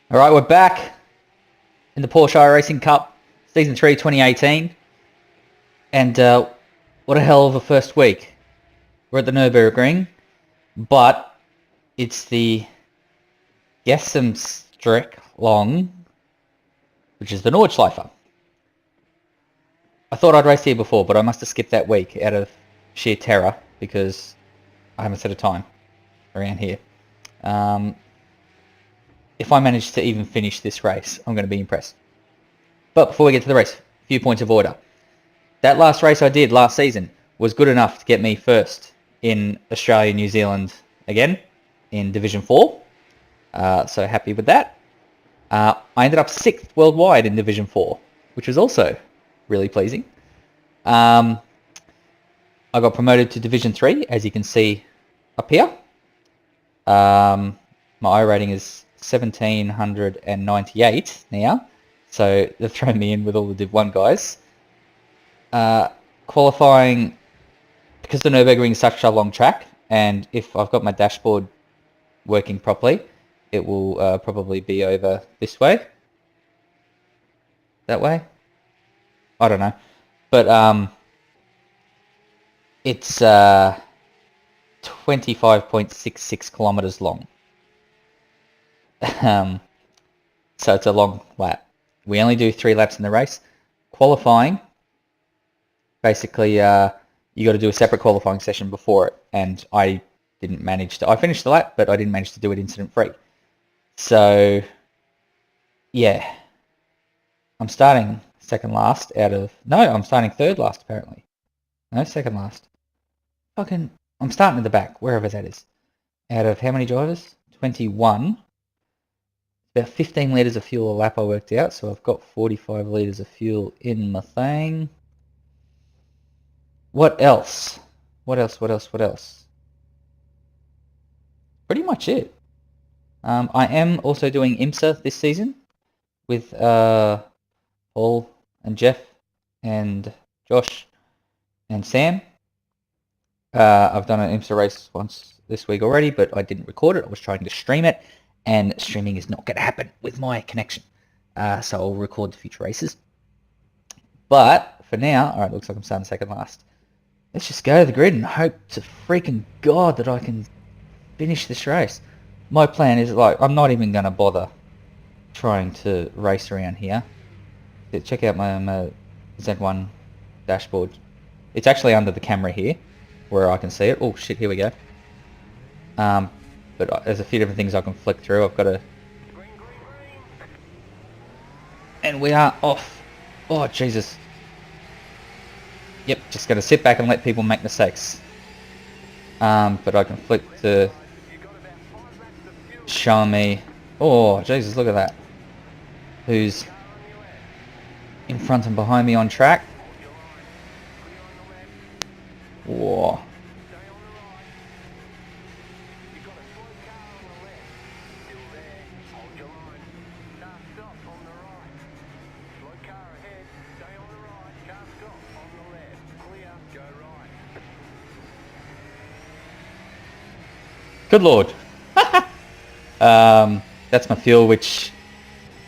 All right, we're back in the Porsche iRacing Cup, Season 3, 2018. And what a hell of a first week. We're at the Nürburgring, but it's the Long, which is the Nordschleife. I thought I'd raced here before, but I must have skipped that week out of sheer terror because I haven't set a time around here. If I manage to even finish this race, I'm going to be impressed. But before we get to the race, a few points of order. That last race I did last season was good enough to get me first in Australia, New Zealand again in Division 4. So happy with that. I ended up 6th worldwide in Division 4, which was also really pleasing. I got promoted to Division 3, as you can see up here. My I rating is 1798 now, so they've thrown me in with all the Div 1 guys. Qualifying, because the Nürburgring is such a long track, and if I've got my dashboard working properly, it will probably be over this way. That way? I don't know. But it's 25.66 kilometers long. So it's a long lap. We only do 3 laps in the race. Qualifying, basically, you got to do a separate qualifying session before it, and I didn't manage to. I finished the lap, but I didn't manage to do it incident-free. So, yeah, I'm starting second last out of. No, I'm starting third last apparently. No, second last. I'm starting at the back, wherever that is. Out of how many drivers? 21. About 15 litres of fuel a lap I worked out, so I've got 45 litres of fuel in my thing. What else? What else? Pretty much it. I am also doing IMSA this season with Paul and Jeff and Josh and Sam. I've done an IMSA race once this week already, but I didn't record it. I was trying to stream it, and streaming is not going to happen with my connection. So I'll record the future races. But for now, alright, looks like I'm starting second last. Let's just go to the grid and hope to freaking God that I can finish this race. My plan is, like, I'm not even going to bother trying to race around here. Check out my Z1 dashboard. It's actually under the camera here, where I can see it. Oh shit, here we go. But there's a few different things I can flick through. I've got to... And we are off. Oh, Jesus. Yep, just going to sit back and let people make mistakes. But I can flick to show me... Oh, Jesus, look at that. Who's in front and behind me on track. Whoa. Good Lord. That's my fuel, which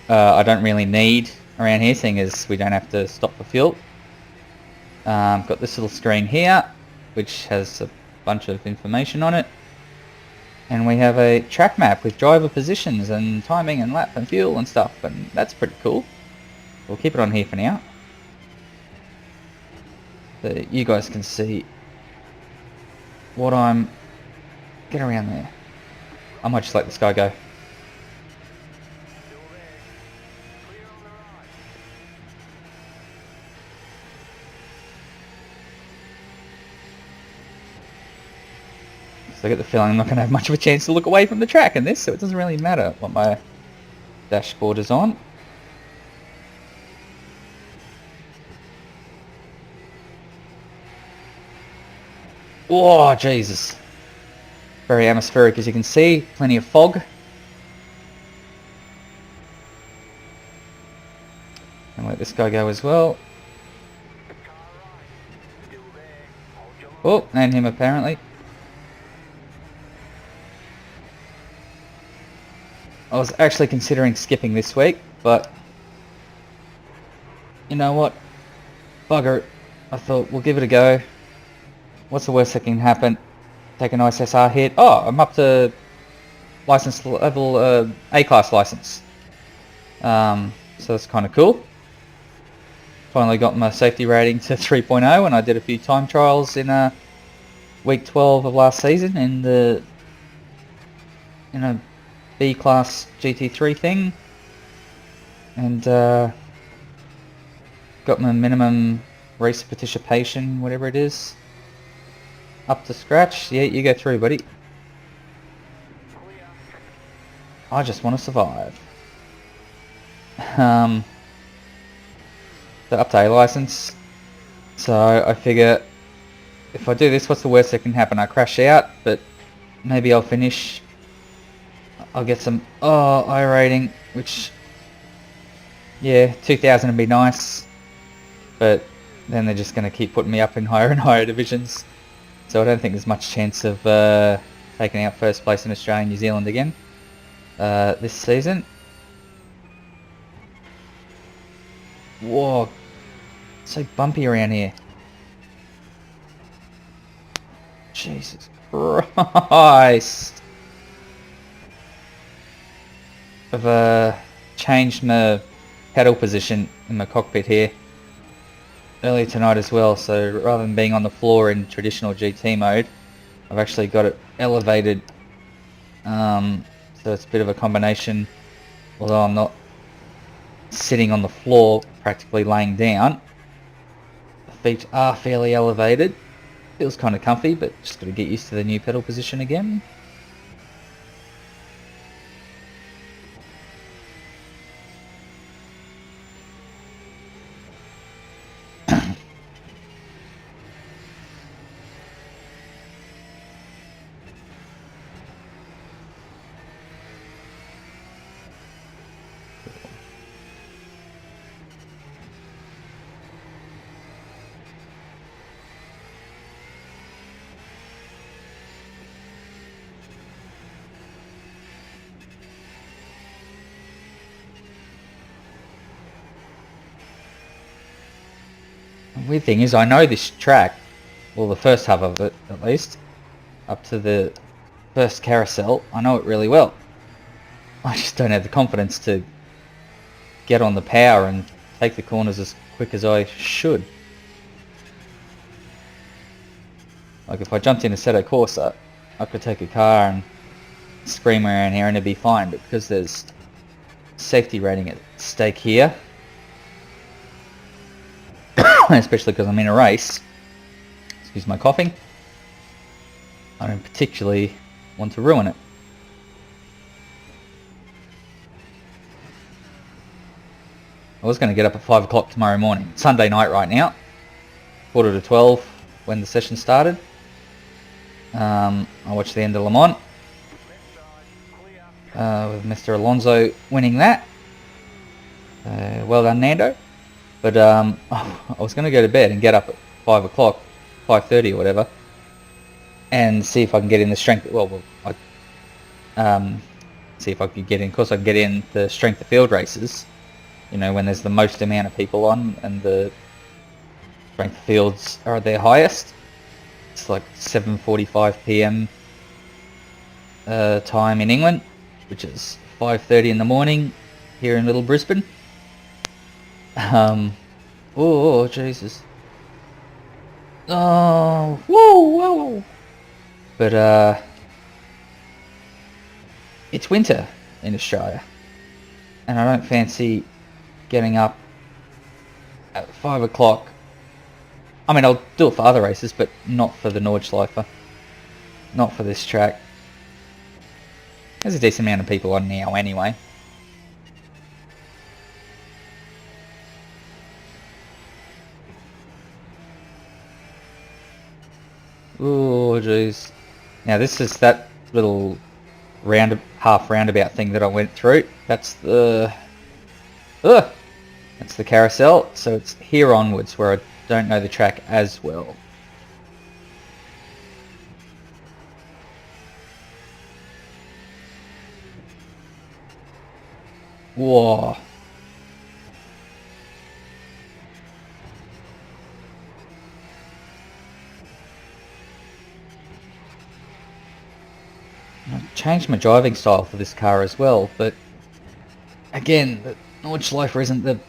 I don't really need around here, seeing as we don't have to stop for fuel. Got this little screen here, which has a bunch of information on it. And we have a track map with driver positions and timing and lap and fuel and stuff, and that's pretty cool. We'll keep it on here for now, so you guys can see what I'm... Get around there. I might just let this guy go. So I get the feeling I'm not going to have much of a chance to look away from the track in this, so it doesn't really matter what my dashboard is on. Oh, Jesus. Very atmospheric, as you can see. Plenty of fog. And let this guy go as well. Oh, and him apparently. I was actually considering skipping this week, but you know what? Bugger it. I thought we'll give it a go. What's the worst that can happen? Take an ISSR hit. Oh, I'm up to license level A-class license. So that's kind of cool. Finally got my safety rating to 3.0, and I did a few time trials in week 12 of last season in a B-class GT3 thing, and got my minimum race participation, whatever it is, up to scratch. Yeah, you go through, buddy. I just want to survive. The up to A license. So I figure if I do this, what's the worst that can happen? I crash out, but maybe I'll finish. I'll get some I rating, which, yeah, 2,000 would be nice, but then they're just going to keep putting me up in higher and higher divisions, so I don't think there's much chance of taking out first place in Australia and New Zealand again this season. Whoa, so bumpy around here. Jesus Christ. I've changed my pedal position in my cockpit here earlier tonight as well, so rather than being on the floor in traditional GT mode, I've actually got it elevated, so it's a bit of a combination. Although I'm not sitting on the floor, practically laying down, the feet are fairly elevated. Feels kind of comfy, but just got to get used to the new pedal position again. The weird thing is, I know this track, well, the first half of it at least, up to the first carousel, I know it really well. I just don't have the confidence to get on the power and take the corners as quick as I should. Like if I jumped in Assetto Corsa, I could take a car and scream around here and it'd be fine, but because there's safety rating at stake here, especially because I'm in a race, excuse my coughing, I don't particularly want to ruin it. I was going to get up at 5 o'clock tomorrow morning. It's Sunday night right now, 11:45 when the session started. I watched the end of Le Mans with Mr. Alonso winning that. Well done, Nando. But I was going to go to bed and get up at 5 o'clock, 5:30 or whatever, and see if I can get in the strength. See if I could get in. Of course, I could get in the strength of field races. You know, when there's the most amount of people on and the strength of fields are at their highest. It's like 7:45 p.m. Time in England, which is 5:30 in the morning here in Little Brisbane. Oh Jesus! Oh, whoa! But it's winter in Australia, and I don't fancy getting up at 5 o'clock. I mean, I'll do it for other races, but not for the Nordschleife. Not for this track. There's a decent amount of people on now anyway. Oh jeez. Now this is that little half roundabout thing that I went through. That's the that's the carousel. So it's here onwards where I don't know the track as well. Whoa. I've changed my driving style for this car as well, but again, the Nordschleife isn't the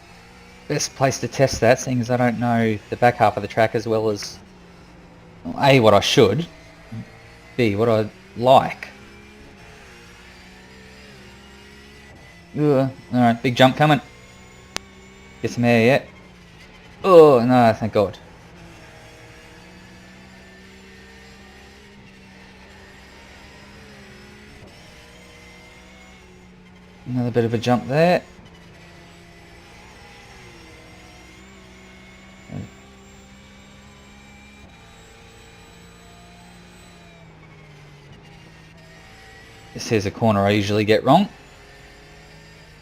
best place to test that, seeing as I don't know the back half of the track as well as A, what I should, B, what I like. Alright, big jump coming. Get some air yet? Oh, no, thank God. Another bit of a jump there. This here's a corner I usually get wrong.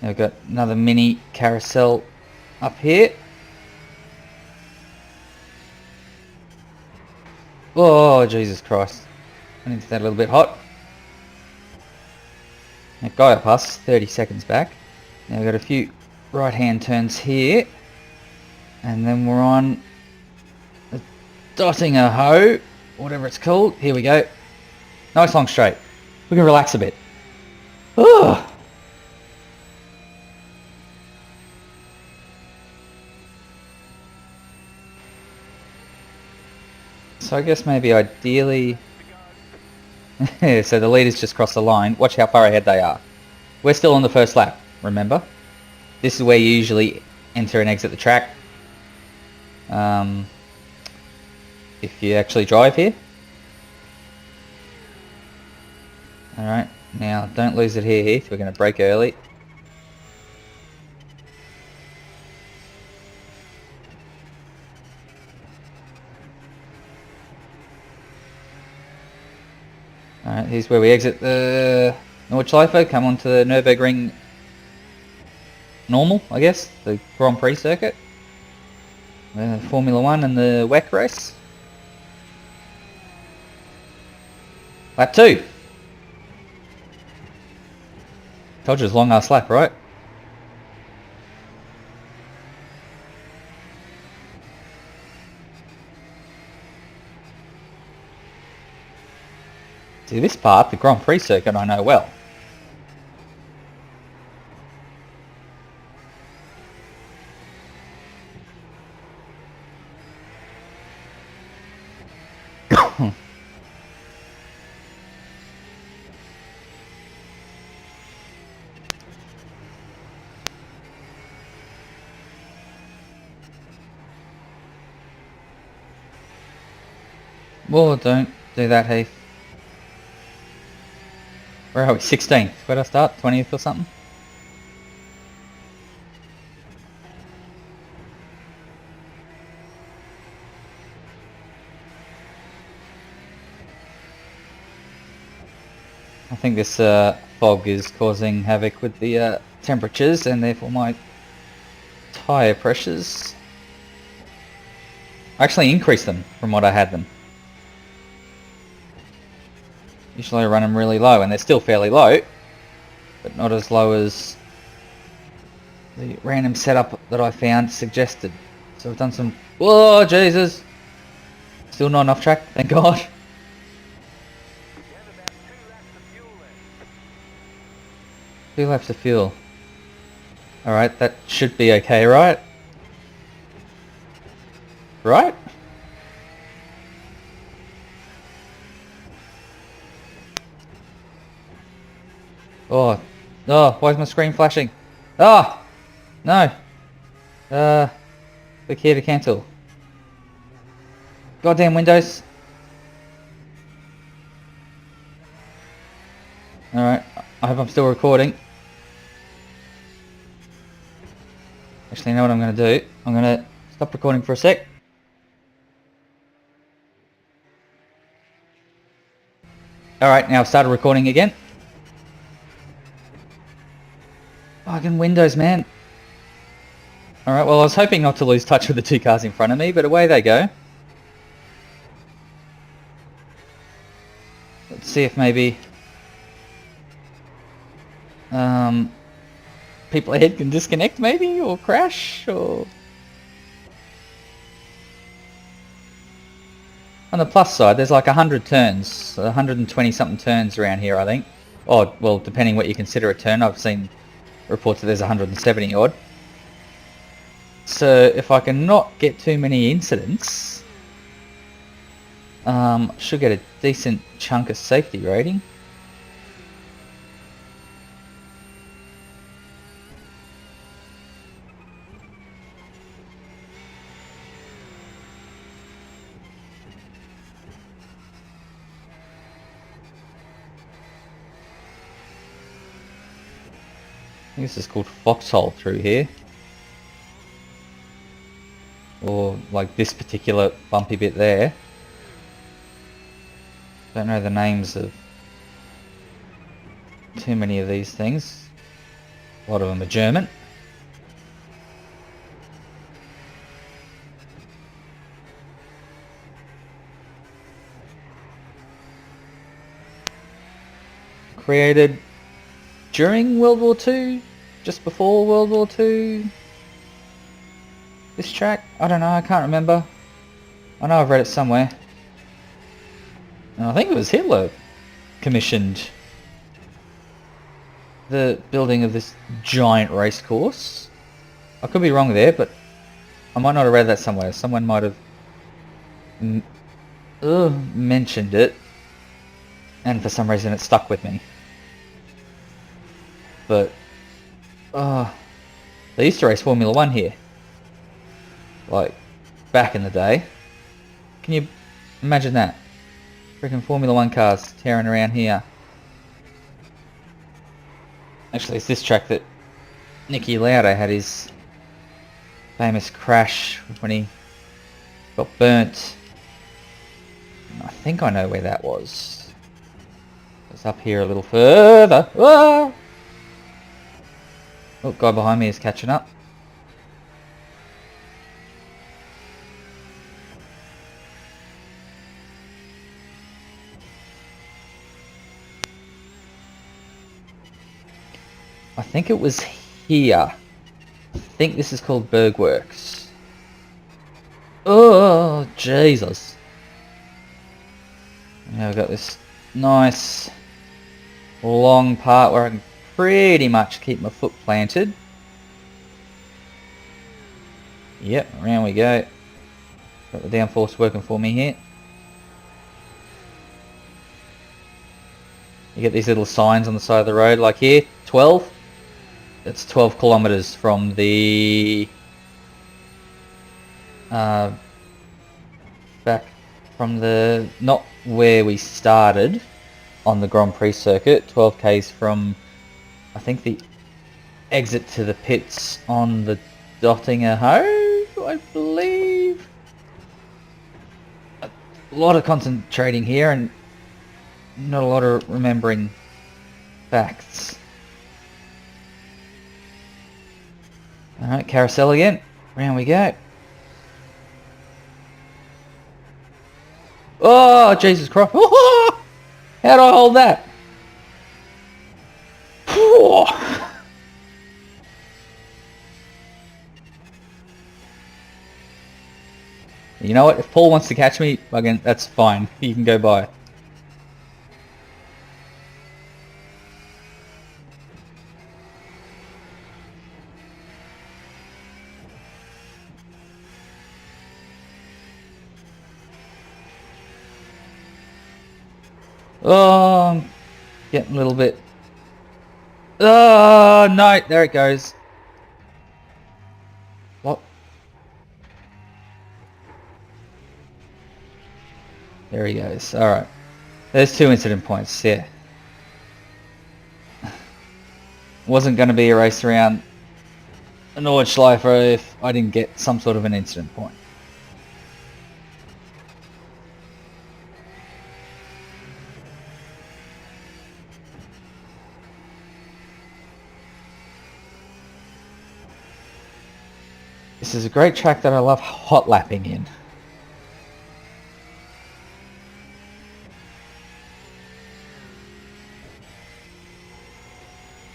I've got another mini carousel up here. Oh, Jesus Christ. I need that a little bit hot. That guy up us, 30 seconds back. Now we've got a few right-hand turns here. And then we're on the dotting a hoe, whatever it's called. Here we go. Nice long straight. We can relax a bit. Oh. So I guess maybe ideally... so the leaders just crossed the line. Watch how far ahead they are. We're still on the first lap, remember? This is where you usually enter and exit the track. If you actually drive here. Alright, now don't lose it here, Heath. We're going to brake early. Alright, here's where we exit the Nordschleife, come onto the Nürburgring normal, I guess, the Grand Prix circuit. Formula 1 and the WEC race. Lap 2. Told you it was a long ass lap, right? See, this part, the Grand Prix circuit, I know well. Well, don't do that, Heath. Where are we? 16th. Where'd I start? 20th or something? I think this fog is causing havoc with the temperatures and therefore my tyre pressures. I actually increased them from what I had them. Usually I run them really low, and they're still fairly low, but not as low as the random setup that I found suggested. So I've done some... Whoa, Jesus! Still not enough track, thank God. Two laps of fuel. Alright, that should be okay, right? Right? Oh, why is my screen flashing? Oh, no. Click here to cancel. Goddamn Windows. Alright, I hope I'm still recording. Actually, you know what I'm going to do? I'm going to stop recording for a sec. Alright, now I've started recording again. Fucking Windows, man. Alright, well I was hoping not to lose touch with the two cars in front of me, but away they go. Let's see if maybe... people ahead can disconnect maybe, or crash, or... On the plus side, there's like 100 turns, 120 something turns around here, I think. Oh, well, depending what you consider a turn, I've seen reports that there's 170 odd. So if I can not get too many incidents, should get a decent chunk of safety rating. I think this is called Foxhole through here. Or like this particular bumpy bit there. Don't know the names of too many of these things. A lot of them are German. Created during World War II, just before World War II. This track, I don't know, I can't remember. I know I've read it somewhere. And I think it was Hitler commissioned the building of this giant race course. I could be wrong there, but I might not have read that somewhere. Someone might have mentioned it, and for some reason it stuck with me. But they used to race Formula 1 here, like back in the day. Can you imagine that? Freaking Formula 1 cars tearing around here. Actually, it's this track that Niki Lauda had his famous crash when he got burnt. I think I know where that was. It's up here a little further. Ah! Oh, guy behind me is catching up. I think it was here. I think this is called Bergworks. Oh, Jesus. Now I've got this nice long part where I can pretty much keep my foot planted. Yep, around we go. Got the downforce working for me here. You get these little signs on the side of the road, like here, 12. That's 12 kilometers from the back from the, not where we started on the Grand Prix circuit, 12 k's from, I think, the exit to the pits on the Dottinger Hoe, I believe. A lot of concentrating here and not a lot of remembering facts. Alright, carousel again. Round we go. Oh, Jesus Christ. Oh, how do I hold that? You know what? If Paul wants to catch me, again, that's fine. He can go by. Oh, I'm getting a little bit... Oh, no, there it goes. What? There he goes. Alright. There's 2 incident points, yeah. Wasn't going to be a race around the Nordschleife if I didn't get some sort of an incident point. This is a great track that I love hot lapping in.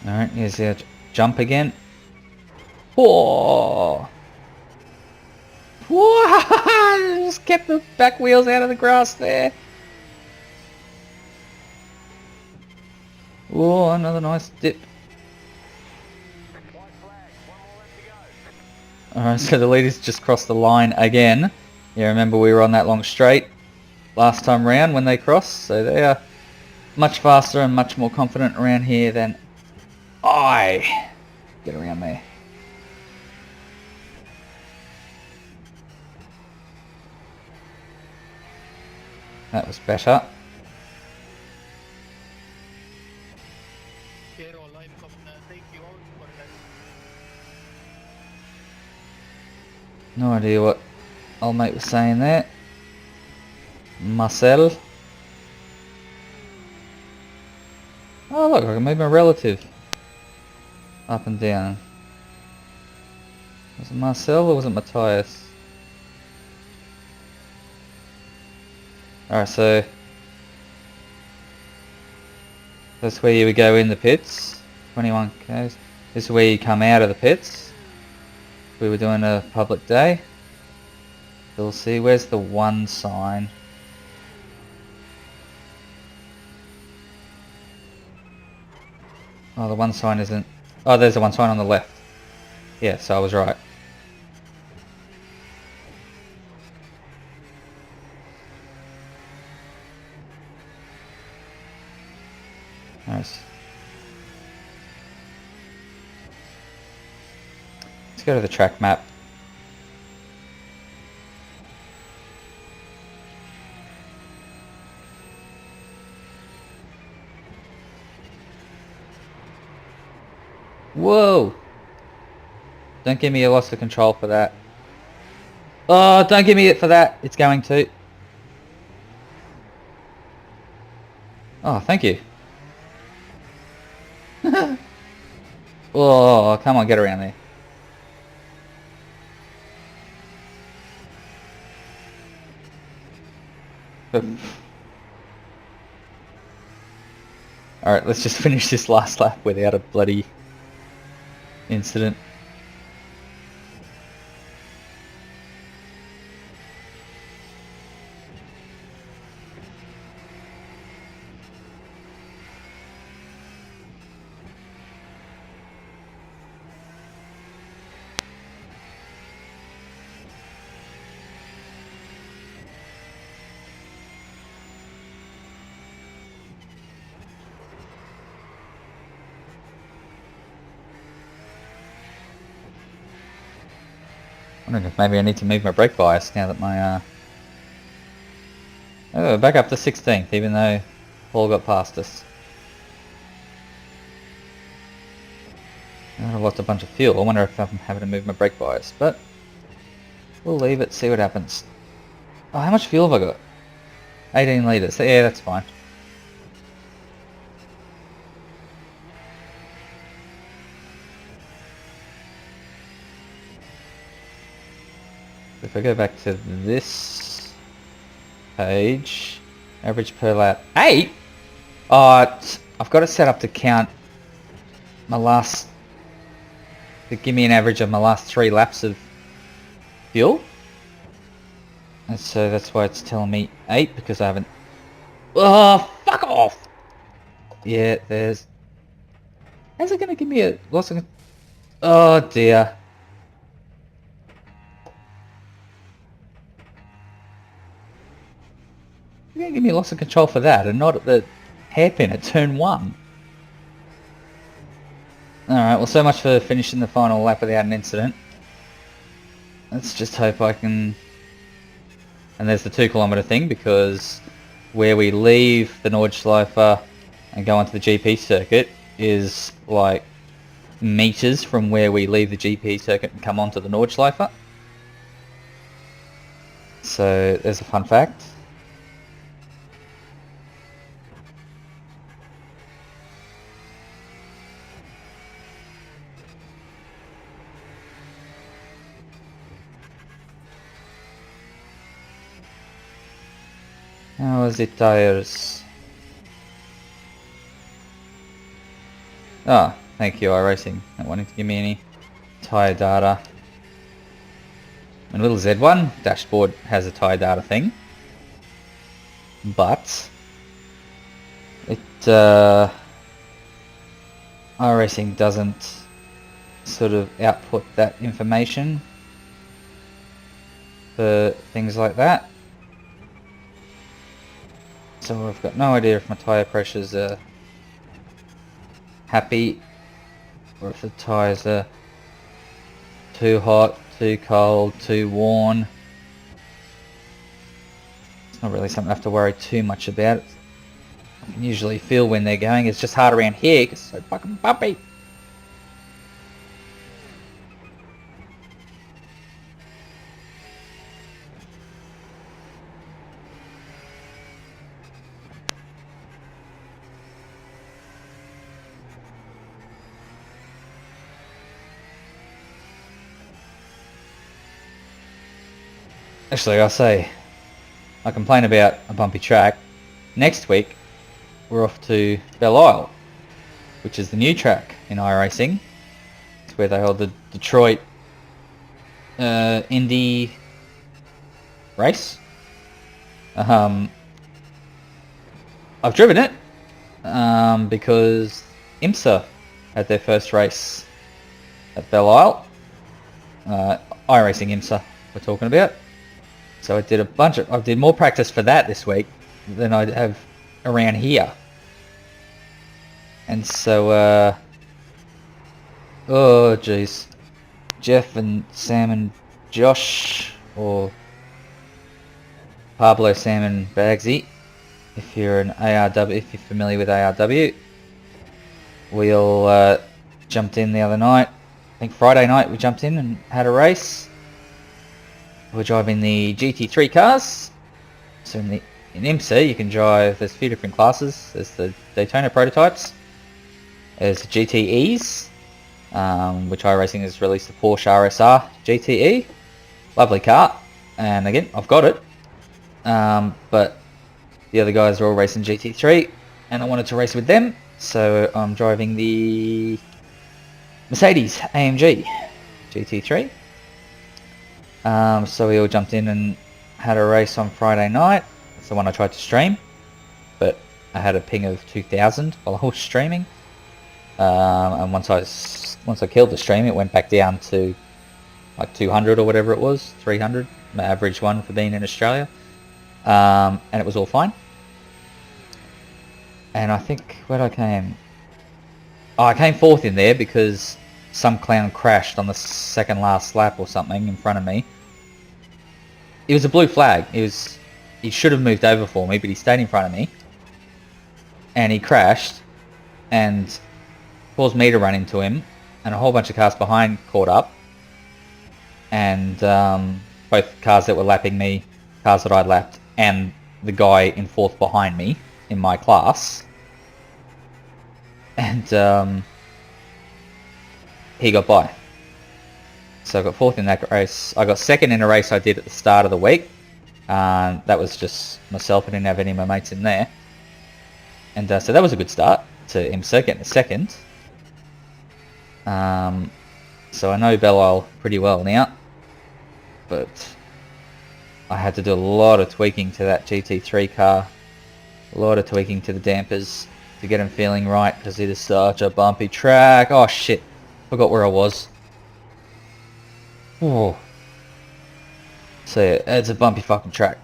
Alright, here's our jump again. Whoa! Whoa! Just kept the back wheels out of the grass there. Whoa, another nice dip. Alright, so the leaders just crossed the line again. Yeah, remember we were on that long straight last time round when they crossed, so they are much faster and much more confident around here than I. Get around there. That was better. No idea what old mate was saying there. Marcel. Oh look, I can move my relative up and down. Was it Marcel or was it Matthias? Alright, so that's where you would go in the pits. 21 k's. This is where you come out of the pits. We were doing a public day. We'll see, where's the one sign? Oh, the one sign isn't... Oh, there's the one sign on the left. Yeah, so I was right. Nice. Let's go to the track map. Whoa! Don't give me a loss of control for that. Oh, don't give me it for that. It's going to. Oh, thank you. Oh, come on, get around there. Alright, let's just finish this last lap without a bloody incident. I wondering if maybe I need to move my brake bias now that my oh, back up to 16th, even though Paul got past us. I've lost a bunch of fuel. I wonder if I'm having to move my brake bias, but we'll leave it, see what happens. Oh, how much fuel have I got? 18 litres. Yeah, that's fine. If I go back to this page, average per lap 8. I've got it set up to count my last, to give me an average of my last 3 laps of fuel, and so that's why it's telling me 8, because I haven't. Oh, fuck off! Yeah, there's. How's it gonna give me a loss of? Oh dear. You're gonna give me a loss of control for that, and not at the hairpin at turn 1. Alright, well, so much for finishing the final lap without an incident. Let's just hope I can... And there's the 2 kilometre thing, because where we leave the Nordschleife and go onto the GP circuit is like meters from where we leave the GP circuit and come onto the Nordschleife. So there's a fun fact. How is it tires? Ah, thank you iRacing, not wanting to give me any tyre data. And little Z1 dashboard has a tyre data thing, but it iRacing doesn't sort of output that information for things like that. So I've got no idea if my tyre pressures are happy or if the tyres are too hot, too cold, too worn. It's not really something I have to worry too much about. I can usually feel when they're going. It's just hard around here because it's so fucking bumpy. Actually, I complain about a bumpy track. Next week, we're off to Belle Isle, which is the new track in iRacing. It's where they hold the Detroit Indy race. I've driven it because IMSA had their first race at Belle Isle. iRacing IMSA we're talking about. So I did more practice for that this week than I have around here. And so, oh jeez, Jeff and Sam and Josh, or Pablo, Sam and Bagsy, if you're an ARW, if you're familiar with ARW, we all jumped in the other night. I think Friday night we jumped in and had a race. We're driving the GT3 cars. So in IMSA you can drive, there's a few different classes. There's the Daytona prototypes. There's the GTEs, which iRacing has released the Porsche RSR GTE. Lovely car. And again, I've got it. But the other guys are all racing GT3 and I wanted to race with them. So I'm driving the Mercedes AMG GT3. So we all jumped in and had a race on Friday night. It's the one I tried to stream, but I had a ping of 2000 while I was streaming. And once I killed the stream, it went back down to like 200 or whatever it was, 300, my average one for being in Australia. And it was all fine. And I think where I came, I came fourth in there because some clown crashed on the second last lap or something in front of me. It was a blue flag. He should have moved over for me, but he stayed in front of me. And he crashed and caused me to run into him. And a whole bunch of cars behind caught up. And both cars that were lapping me, cars that I'd lapped, and the guy in fourth behind me in my class. And he got by. So I got fourth in that race. I got second in a race I did at the start of the week. That was just myself. I didn't have any of my mates in there. And so that was a good start to IMSA, getting a second. So I know Belle Isle pretty well now. But I had to do a lot of tweaking to that GT3 car. A lot of tweaking to the dampers to get them feeling right because it is such a bumpy track. Oh shit. Forgot where I was. Oh. So yeah, it's a bumpy fucking track.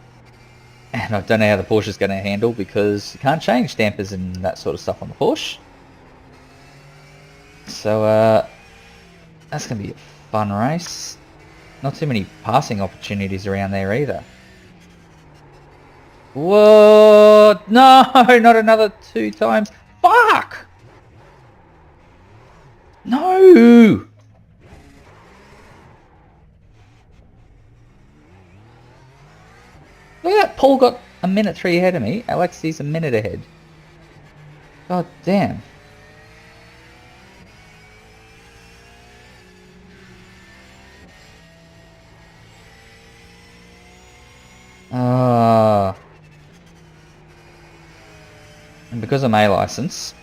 And I don't know how the Porsche's going to handle because you can't change dampers and that sort of stuff on the Porsche. So that's going to be a fun race. Not too many passing opportunities around there either. Whoa! No! Not another 2 times. Fuck! No! Look at that, Paul got a minute 3 ahead of me. Alexi's a minute ahead. God damn. And because I'm A license,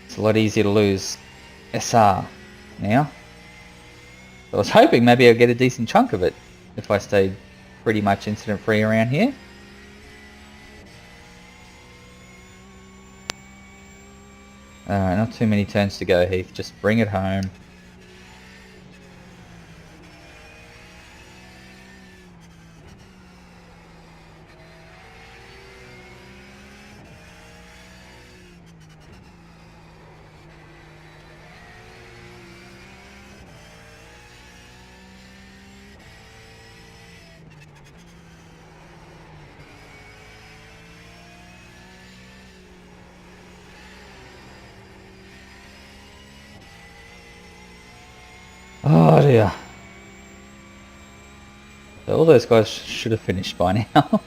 it's a lot easier to lose SR now. I was hoping maybe I'd get a decent chunk of it if I stayed pretty much incident free around here. Alright, not too many turns to go, Heath. Just bring it home. Oh dear. So all those guys should have finished by now.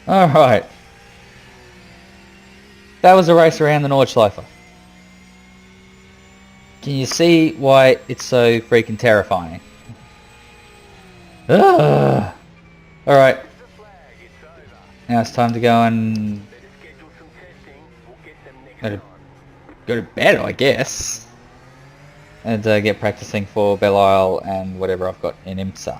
Alright. That was a race around the Nordschleife. Can you see why it's so freaking terrifying? Alright. Now it's time to go and go to bed, I guess. And get practicing for Belle Isle and whatever I've got in IMSA.